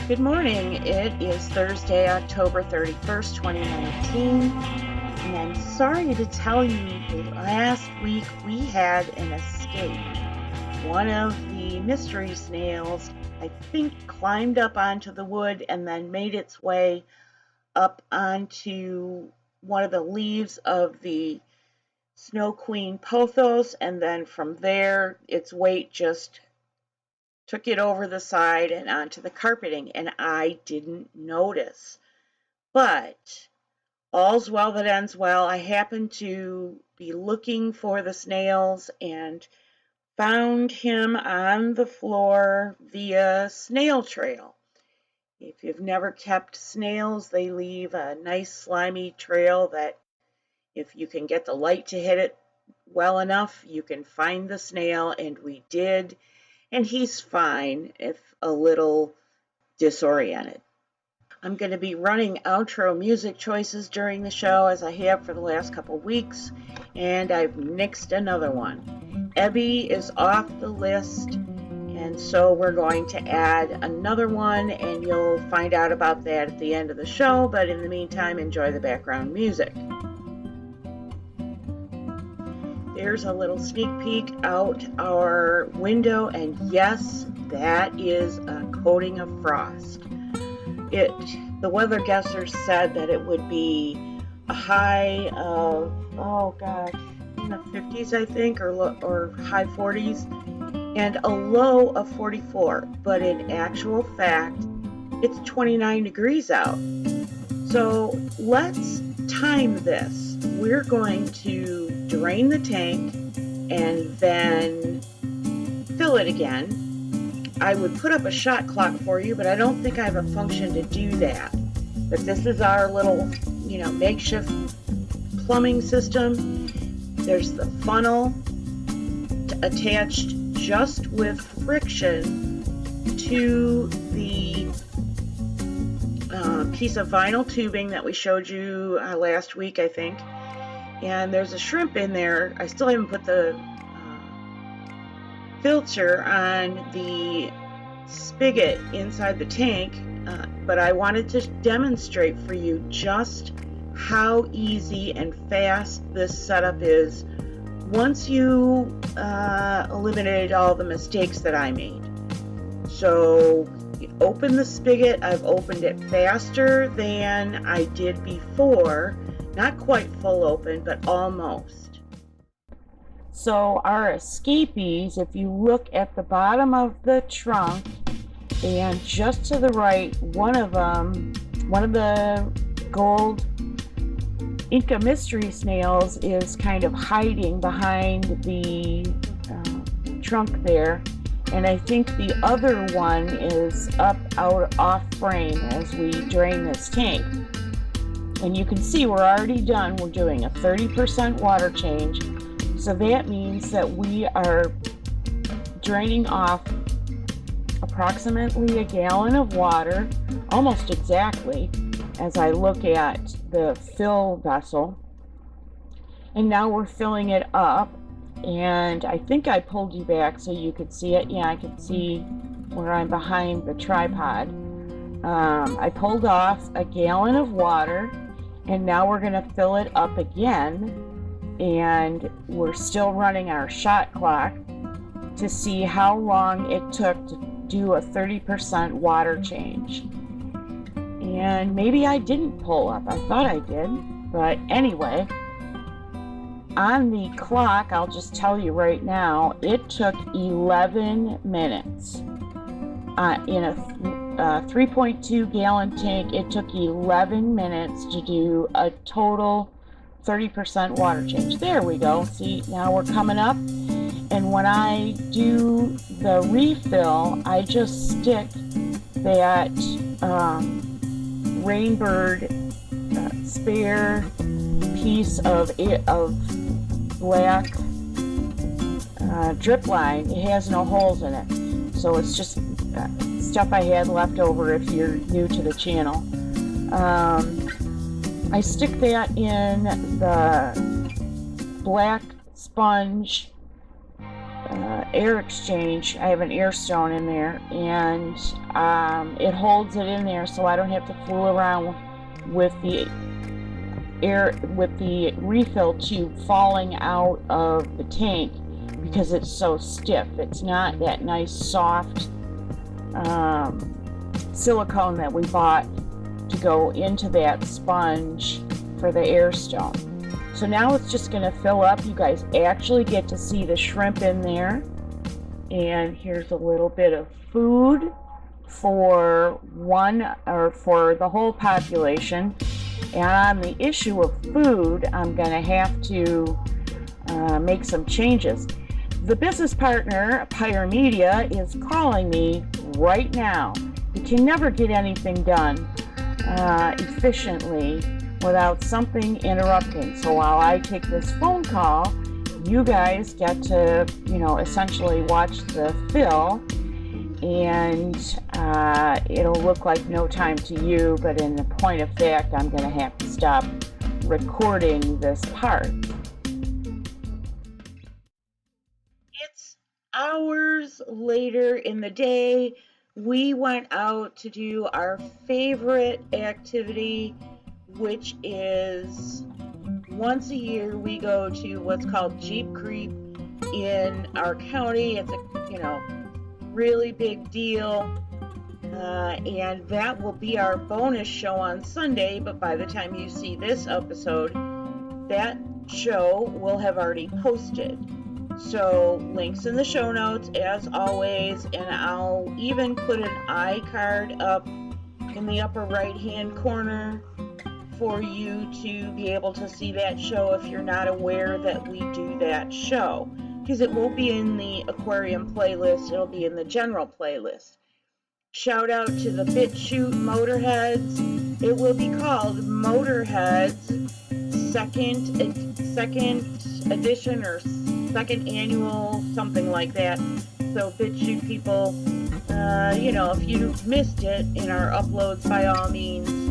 Good morning. It is Thursday, October 31st, 2019. And I'm sorry to tell you that last week we had an escape. One of the mystery snails, I think, climbed up onto the wood and then made its way up onto one of the leaves of the Snow Queen pothos, and then from there its weight just took it over the side and onto the carpeting, and I didn't notice. But all's well that ends well. I happened to be looking for the snails and found him on the floor via snail trail. If you've never kept snails, they leave a nice slimy trail that if you can get the light to hit it well enough, you can find the snail, and we did. And he's fine, if a little disoriented. I'm going to be running outro music choices during the show, as I have for the last couple weeks, and I've nixed another one. Ebby is off the list, and so we're going to add another one, and you'll find out about that at the end of the show, but in the meantime, enjoy the background music. There's a little sneak peek out our window, and yes, that is a coating of frost. The weather guessers said that it would be a high of, in the 50s, I think, or high 40s, and a low of 44. But in actual fact, it's 29 degrees out. So let's time this. We're going to drain the tank and then fill it again. I would put up a shot clock for you, but I don't think I have a function to do that. But this is our little, makeshift plumbing system. There's the funnel attached just with friction to the piece of vinyl tubing that we showed you last week, I think. And there's a shrimp in there. I still haven't put the filter on the spigot inside the tank, but I wanted to demonstrate for you just how easy and fast this setup is once you eliminated all the mistakes that I made. So you open the spigot. I've opened it faster than I did before. Not quite full open, but almost. So our escapees, if you look at the bottom of the trunk and just to the right, one of the gold Inca Mystery snails is kind of hiding behind the trunk there. And I think the other one is up out off frame as we drain this tank. And you can see we're already done. We're doing a 30% water change. So that means that we are draining off approximately a gallon of water, almost exactly, as I look at the fill vessel. And now we're filling it up. And I think I pulled you back so you could see it. Yeah, I could see where I'm behind the tripod. I pulled off a gallon of water. And now we're going to fill it up again, and we're still running our shot clock to see how long it took to do a 30% water change. And maybe I didn't pull up. I thought I did. But anyway, on the clock, I'll just tell you right now, it took 11 minutes. In a 3.2 gallon tank, it took 11 minutes to do a total 30% water change. There we go. See, now we're coming up. And when I do the refill, I just stick that Rainbird spare piece of black drip line. It has no holes in it. So it's just stuff I had left over if you're new to the channel. I stick that in the black sponge air exchange. I have an air stone in there, and it holds it in there so I don't have to fool around with the refill tube falling out of the tank because it's so stiff. It's not that nice soft silicone that we bought to go into that sponge for the air stone. So now it's just going to fill up. You guys actually get to see the shrimp in there. And here's a little bit of food for the whole population. And on the issue of food, I'm going to have to make some changes. The business partner, Halieusmedia, is calling me right now. We can never get anything done efficiently without something interrupting. So while I take this phone call, you guys get to, essentially watch the fill, and it'll look like no time to you, but in the point of fact, I'm going to have to stop recording this part. It's hours later in the day. We went out to do our favorite activity, which is once a year we go to what's called Jeep Creep in our county. It's a really big deal, and that will be our bonus show on Sunday. But by the time you see this episode, that show will have already posted. So links in the show notes as always, and I'll even put an iCard up in the upper right hand corner for you to be able to see that show if you're not aware that we do that show, because it won't be in the aquarium playlist, it'll be in the general playlist. Shout out to the Bitchute Motorheads. It will be called Motorheads second edition or second annual, something like that. So Bitchute people, if you missed it in our uploads, by all means,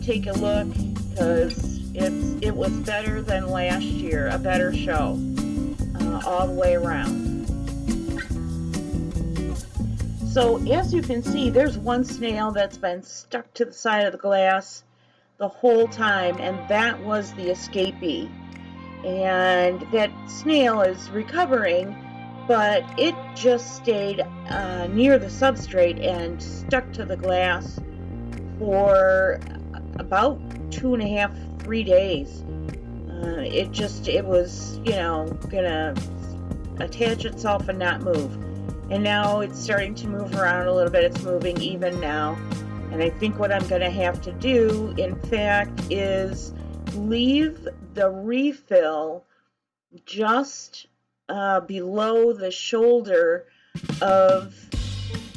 take a look, because it was better than last year, a better show all the way around. So as you can see, there's one snail that's been stuck to the side of the glass the whole time, and that was the escapee. And that snail is recovering, but it just stayed near the substrate and stuck to the glass for about 2.5, 3 days. It was, gonna attach itself and not move. And now it's starting to move around a little bit. It's moving even now. And I think what I'm gonna have to do, in fact, is leave the refill just below the shoulder of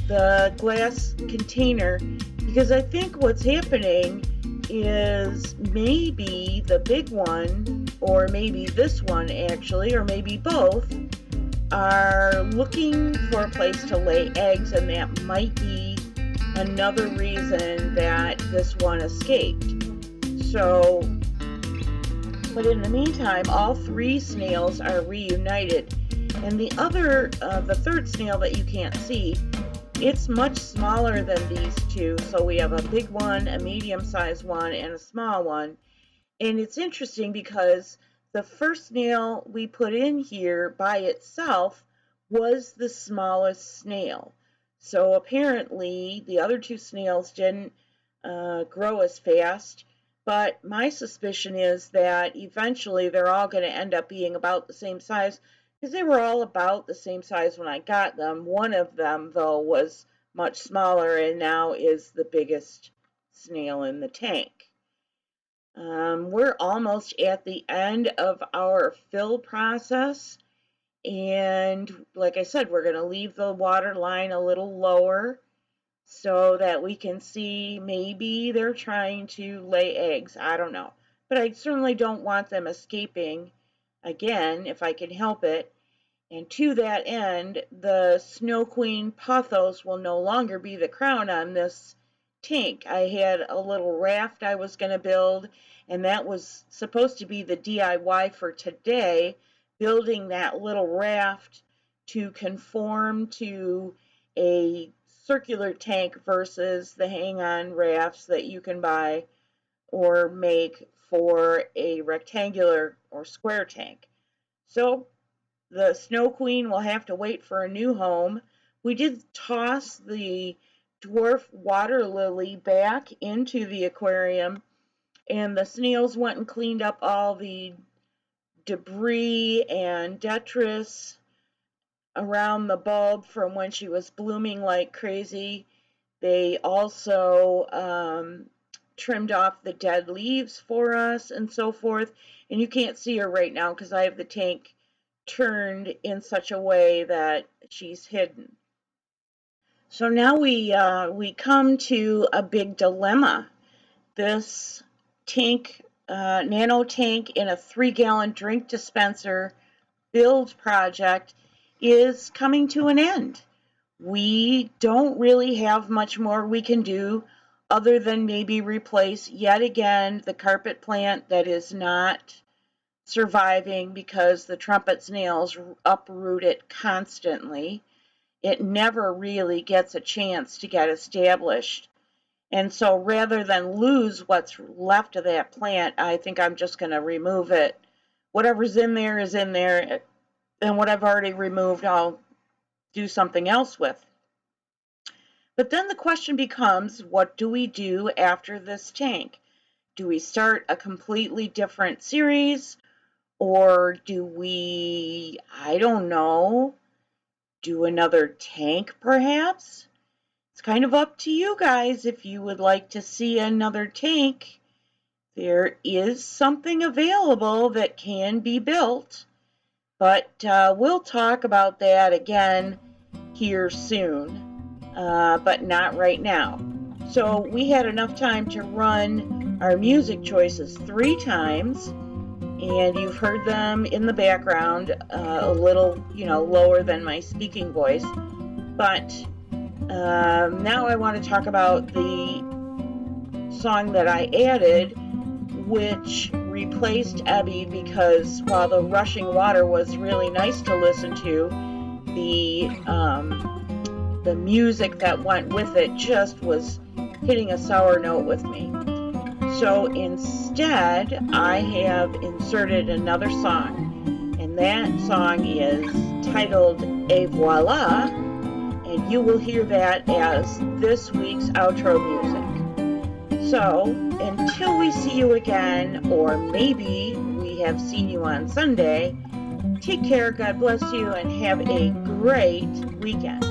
the glass container, because I think what's happening is maybe the big one, or maybe this one actually, or maybe both, are looking for a place to lay eggs, and that might be another reason that this one escaped. So, but in the meantime, all 3 snails are reunited, and the third snail that you can't see, it's much smaller than these 2. So we have a big one, a medium-sized one, and a small one. And it's interesting because the first snail we put in here by itself was the smallest snail. So apparently the other 2 snails didn't grow as fast. But my suspicion is that eventually they're all going to end up being about the same size, because they were all about the same size when I got them. One of them, though, was much smaller and now is the biggest snail in the tank. We're almost at the end of our fill process, and like I said, we're going to leave the water line a little lower so that we can see maybe they're trying to lay eggs. I don't know. But I certainly don't want them escaping again if I can help it. And to that end, the Snow Queen pothos will no longer be the crown on this tank. I had a little raft I was going to build, and that was supposed to be the DIY for today, building that little raft to conform to a circular tank versus the hang-on rafts that you can buy or make for a rectangular or square tank. So the Snow Queen will have to wait for a new home. We did toss the dwarf water lily back into the aquarium, and the snails went and cleaned up all the debris and detritus around the bulb from when she was blooming like crazy. They also trimmed off the dead leaves for us and so forth. And you can't see her right now because I have the tank turned in such a way that she's hidden. So now we come to a big dilemma. This tank, nano tank in a 3-gallon drink dispenser build project is coming to an end. We don't really have much more we can do other than maybe replace yet again the carpet plant that is not surviving because the trumpet snails uproot it constantly. It never really gets a chance to get established. And so rather than lose what's left of that plant, I think I'm just going to remove it. Whatever's in there is in there, and what I've already removed, I'll do something else with. But then the question becomes, what do we do after this tank? Do we start a completely different series? Or do we, I don't know, do another tank perhaps? It's kind of up to you guys if you would like to see another tank. There is something available that can be built, but we'll talk about that again here soon, but not right now. So we had enough time to run our music choices 3 times, and you've heard them in the background, a little, lower than my speaking voice. But now I want to talk about the song that I added, which replaced Ebby, because while the rushing water was really nice to listen to, the music that went with it just was hitting a sour note with me. So instead, I have inserted another song, and that song is titled Et Voila, and you will hear that as this week's outro music. So, until we see you again, or maybe we have seen you on Sunday, take care, God bless you, and have a great weekend.